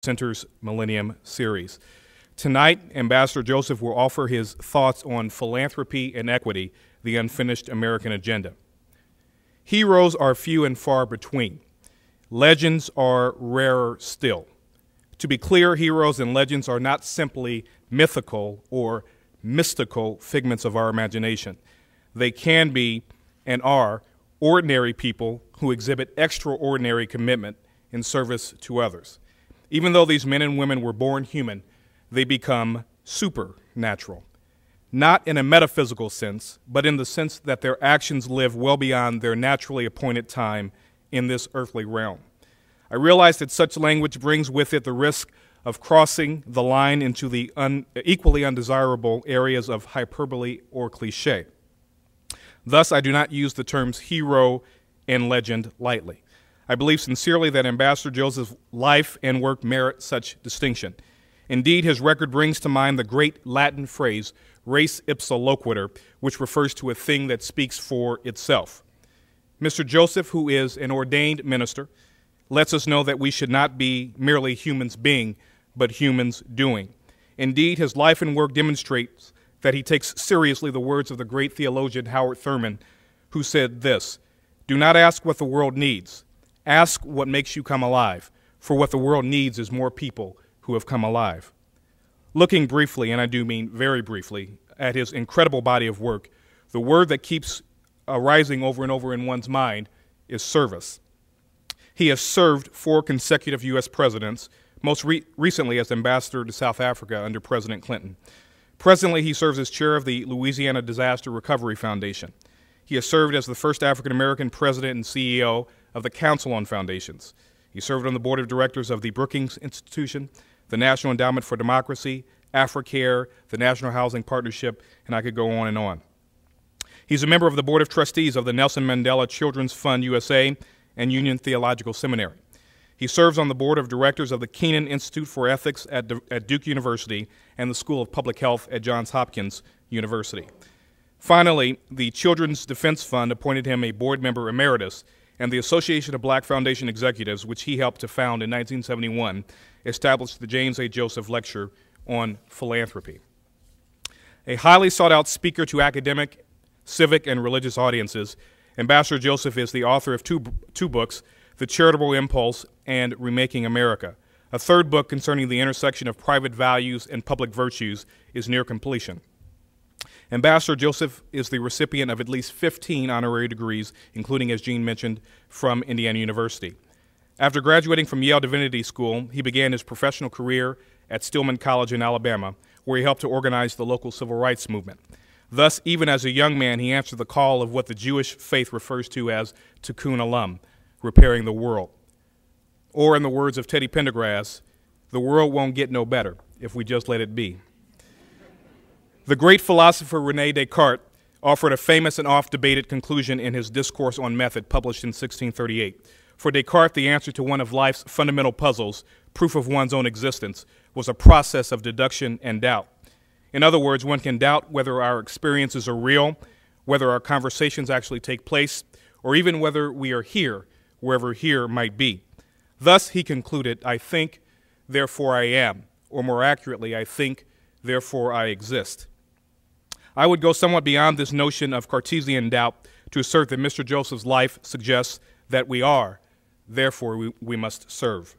Center's Millennium Series. Tonight, Ambassador Joseph will offer his thoughts on philanthropy and equity, the unfinished American agenda. Heroes are few and far between. Legends are rarer still. To be clear, heroes and legends are not simply mythical or mystical figments of our imagination. They can be and are ordinary people who exhibit extraordinary commitment in service to others. Even though these men and women were born human, they become supernatural. Not in a metaphysical sense, but in the sense that their actions live well beyond their naturally appointed time in this earthly realm. I realize that such language brings with it the risk of crossing the line into the equally undesirable areas of hyperbole or cliche. Thus, I do not use the terms hero and legend lightly. I believe sincerely that Ambassador Joseph's life and work merit such distinction. Indeed, his record brings to mind the great Latin phrase, res ipsa loquitur, which refers to a thing that speaks for itself. Mr. Joseph, who is an ordained minister, lets us know that we should not be merely humans being, but humans doing. Indeed, his life and work demonstrates that he takes seriously the words of the great theologian Howard Thurman, who said this, "Do not ask what the world needs. Ask what makes you come alive, for what the world needs is more people who have come alive." Looking briefly, and I do mean very briefly, at his incredible body of work, the word that keeps arising over and over in one's mind is service. He has served 4 consecutive U.S. presidents, most recently as ambassador to South Africa under President Clinton. Presently, he serves as chair of the Louisiana Disaster Recovery Foundation. He has served as the first African-American president and CEO of the Council on Foundations. He served on the board of directors of the Brookings Institution, the National Endowment for Democracy, AfriCare, the National Housing Partnership, and I could go on and on. He's a member of the board of trustees of the Nelson Mandela Children's Fund USA and Union Theological Seminary. He serves on the board of directors of the Keenan Institute for Ethics at Duke University and the School of Public Health at Johns Hopkins University. Finally, the Children's Defense Fund appointed him a board member emeritus, and the Association of Black Foundation Executives, which he helped to found in 1971, established the James A. Joseph Lecture on Philanthropy. A highly sought-out speaker to academic, civic, and religious audiences, Ambassador Joseph is the author of two books, The Charitable Impulse and Remaking America. A third book concerning the intersection of private values and public virtues is near completion. Ambassador Joseph is the recipient of at least 15 honorary degrees, including, as Jean mentioned, from Indiana University. After graduating from Yale Divinity School, he began his professional career at Stillman College in Alabama, where he helped to organize the local civil rights movement. Thus, even as a young man, he answered the call of what the Jewish faith refers to as tikkun olam, repairing the world. Or in the words of Teddy Pendergrass, the world won't get no better if we just let it be. The great philosopher Rene Descartes offered a famous and oft-debated conclusion in his Discourse on Method, published in 1638. For Descartes, the answer to one of life's fundamental puzzles, proof of one's own existence, was a process of deduction and doubt. In other words, one can doubt whether our experiences are real, whether our conversations actually take place, or even whether we are here, wherever here might be. Thus, he concluded, I think, therefore I am, or more accurately, I think, therefore I exist. I would go somewhat beyond this notion of Cartesian doubt to assert that Mr. Joseph's life suggests that we are, therefore we must serve.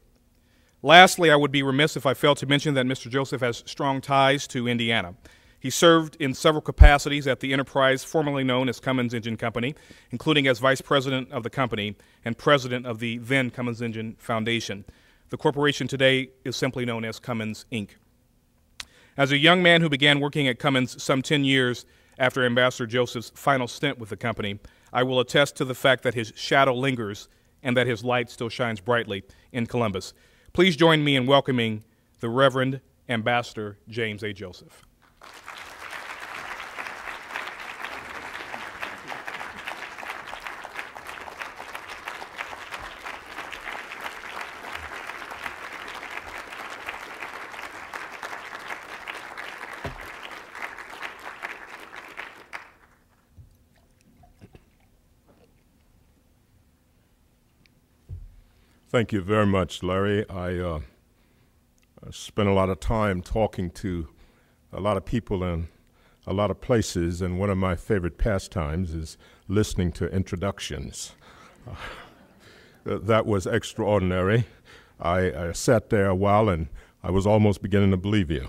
Lastly, I would be remiss if I failed to mention that Mr. Joseph has strong ties to Indiana. He served in several capacities at the enterprise formerly known as Cummins Engine Company, including as vice president of the company and president of the then Cummins Engine Foundation. The corporation today is simply known as Cummins, Inc. As a young man who began working at Cummins some 10 years after Ambassador Joseph's final stint with the company, I will attest to the fact that his shadow lingers and that his light still shines brightly in Columbus. Please join me in welcoming the Reverend Ambassador James A. Joseph. Thank you very much, Larry. I I spent a lot of time talking to a lot of people in a lot of places, and one of my favorite pastimes is listening to introductions. That was extraordinary. I sat there a while, and I was almost beginning to believe you.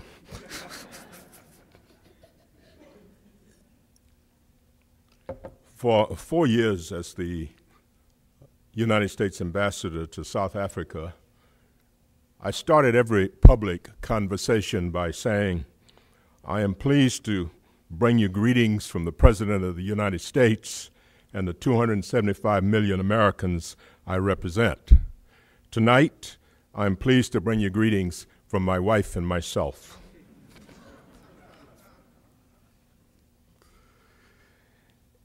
For 4 years as the United States ambassador to South Africa, I started every public conversation by saying, I am pleased to bring you greetings from the President of the United States and the 275 million Americans I represent. Tonight, I am pleased to bring you greetings from my wife and myself.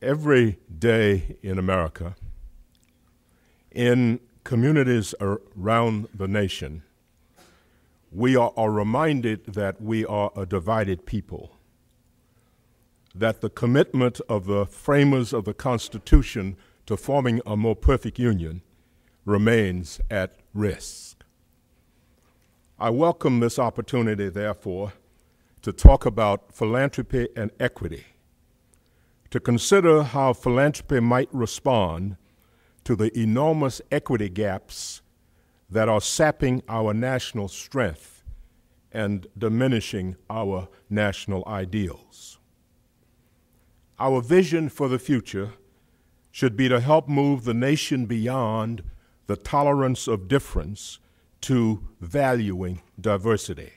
Every day in America, in communities around the nation, we are reminded that we are a divided people, that the commitment of the framers of the Constitution to forming a more perfect union remains at risk. I welcome this opportunity, therefore, to talk about philanthropy and equity, to consider how philanthropy might respond to the enormous equity gaps that are sapping our national strength and diminishing our national ideals. Our vision for the future should be to help move the nation beyond the tolerance of difference to valuing diversity,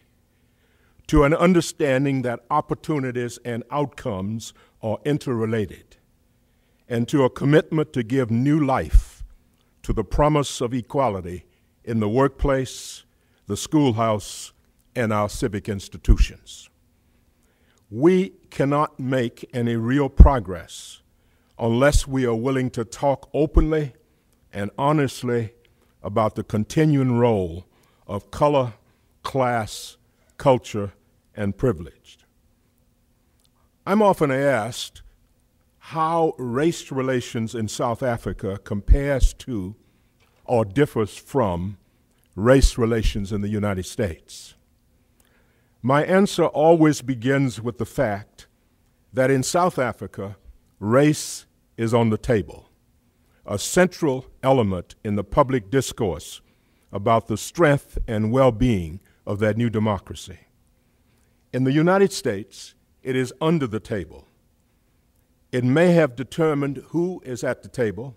to an understanding that opportunities and outcomes are interrelated, and to a commitment to give new life to the promise of equality in the workplace, the schoolhouse, and our civic institutions. We cannot make any real progress unless we are willing to talk openly and honestly about the continuing role of color, class, culture, and privilege. I'm often asked how race relations in South Africa compares to or differs from race relations in the United States. My answer always begins with the fact that in South Africa, race is on the table, a central element in the public discourse about the strength and well-being of that new democracy. In the United States, it is under the table. It may have determined who is at the table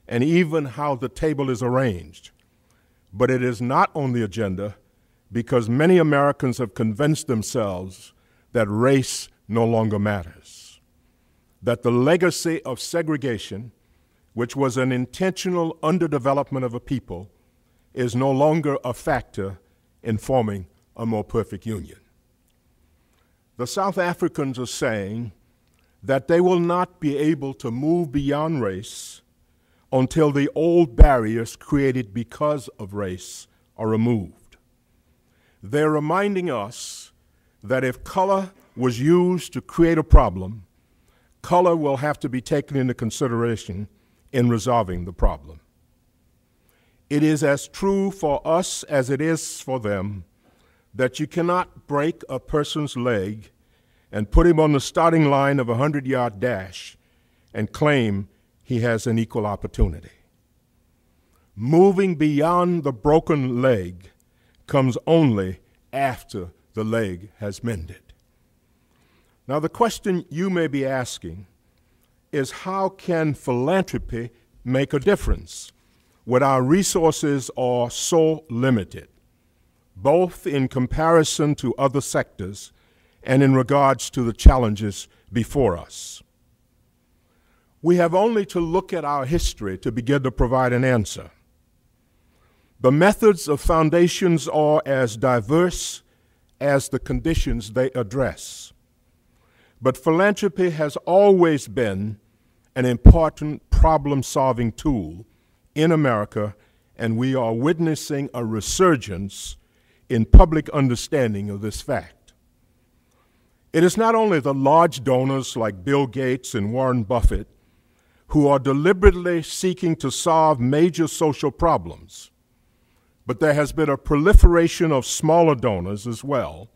and even how the table is arranged, but it is not on the agenda because many Americans have convinced themselves that race no longer matters, that the legacy of segregation, which was an intentional underdevelopment of a people, is no longer a factor in forming a more perfect union. The South Africans are saying that they will not be able to move beyond race until the old barriers created because of race are removed. They're reminding us that if color was used to create a problem, color will have to be taken into consideration in resolving the problem. It is as true for us as it is for them that you cannot break a person's leg and put him on the starting line of a 100-yard dash and claim he has an equal opportunity. Moving beyond the broken leg comes only after the leg has mended. Now, the question you may be asking is, how can philanthropy make a difference when our resources are so limited, both in comparison to other sectors and in regards to the challenges before us? We have only to look at our history to begin to provide an answer. The methods of foundations are as diverse as the conditions they address. But philanthropy has always been an important problem-solving tool in America, and we are witnessing a resurgence in public understanding of this fact. It is not only the large donors like Bill Gates and Warren Buffett who are deliberately seeking to solve major social problems, but there has been a proliferation of smaller donors as well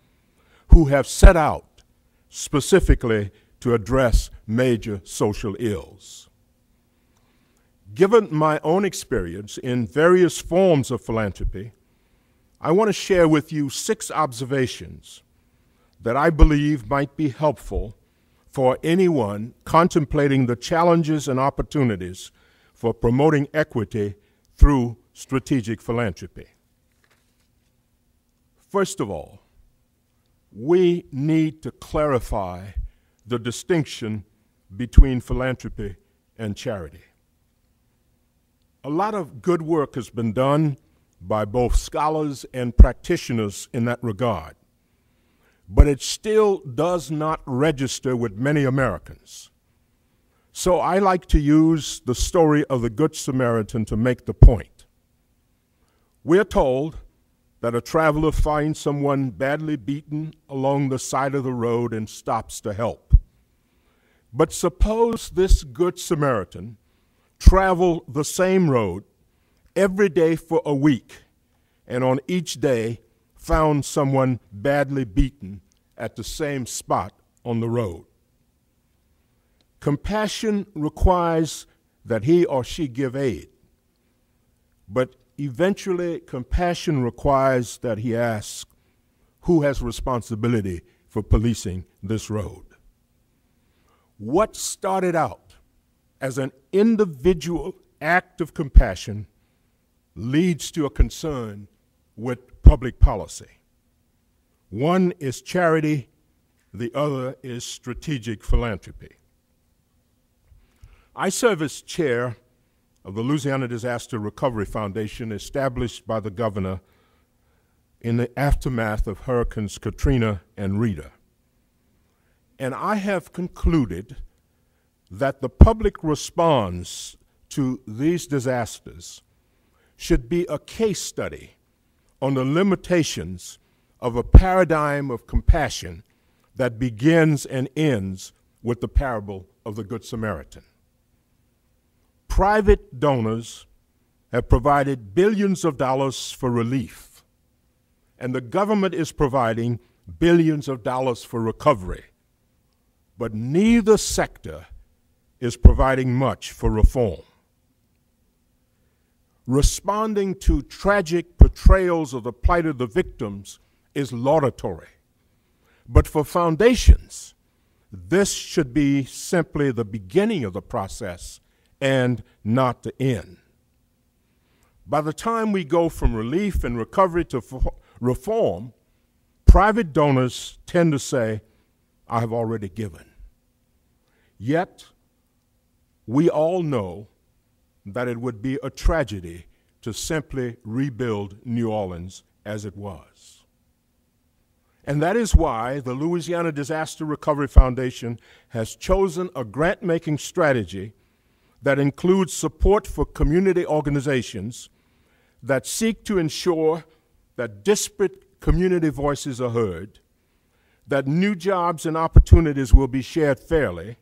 who have set out specifically to address major social ills. Given my own experience in various forms of philanthropy, I want to share with you 6 observations that I believe might be helpful for anyone contemplating the challenges and opportunities for promoting equity through strategic philanthropy. First of all, we need to clarify the distinction between philanthropy and charity. A lot of good work has been done by both scholars and practitioners in that regard, but it still does not register with many Americans. So I like to use the story of the Good Samaritan to make the point. We're told that a traveler finds someone badly beaten along the side of the road and stops to help. But suppose this Good Samaritan traveled the same road every day for a week, and on each day found someone badly beaten at the same spot on the road. Compassion requires that he or she give aid, but eventually compassion requires that he ask, who has responsibility for policing this road? What started out as an individual act of compassion leads to a concern with public policy. One is charity, the other is strategic philanthropy. I serve as chair of the Louisiana Disaster Recovery Foundation, established by the governor in the aftermath of Hurricanes Katrina and Rita. And I have concluded that the public response to these disasters should be a case study on the limitations of a paradigm of compassion that begins and ends with the parable of the Good Samaritan. Private donors have provided billions of dollars for relief, and the government is providing billions of dollars for recovery, but neither sector is providing much for reform. Responding to tragic portrayals of the plight of the victims is laudatory, but for foundations, this should be simply the beginning of the process and not the end. By the time we go from relief and recovery to reform, private donors tend to say, I have already given. Yet, we all know that it would be a tragedy to simply rebuild New Orleans as it was. And that is why the Louisiana Disaster Recovery Foundation has chosen a grant-making strategy that includes support for community organizations that seek to ensure that disparate community voices are heard, that new jobs and opportunities will be shared fairly,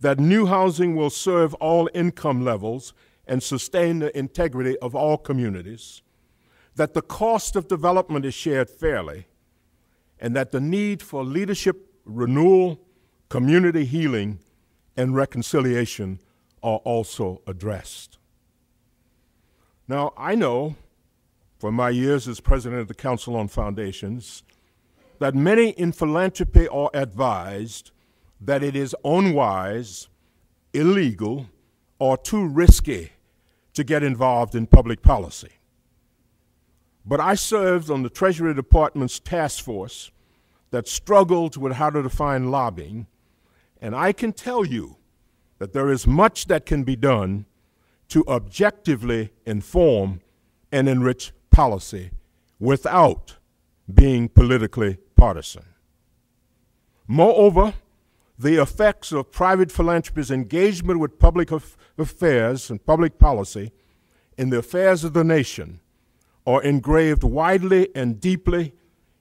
that new housing will serve all income levels and sustain the integrity of all communities, that the cost of development is shared fairly, and that the need for leadership renewal, community healing, and reconciliation are also addressed. Now, I know from my years as president of the Council on Foundations that many in philanthropy are advised that it is unwise, illegal, or too risky to get involved in public policy. But I served on the Treasury Department's task force that struggled with how to define lobbying, and I can tell you that there is much that can be done to objectively inform and enrich policy without being politically partisan. Moreover, the effects of private philanthropy's engagement with public affairs and public policy in the affairs of the nation are engraved widely and deeply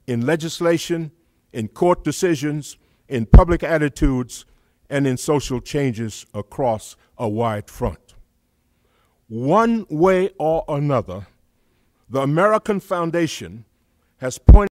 in legislation, in court decisions, in public attitudes, and in social changes across a wide front. One way or another, The American Foundation has pointed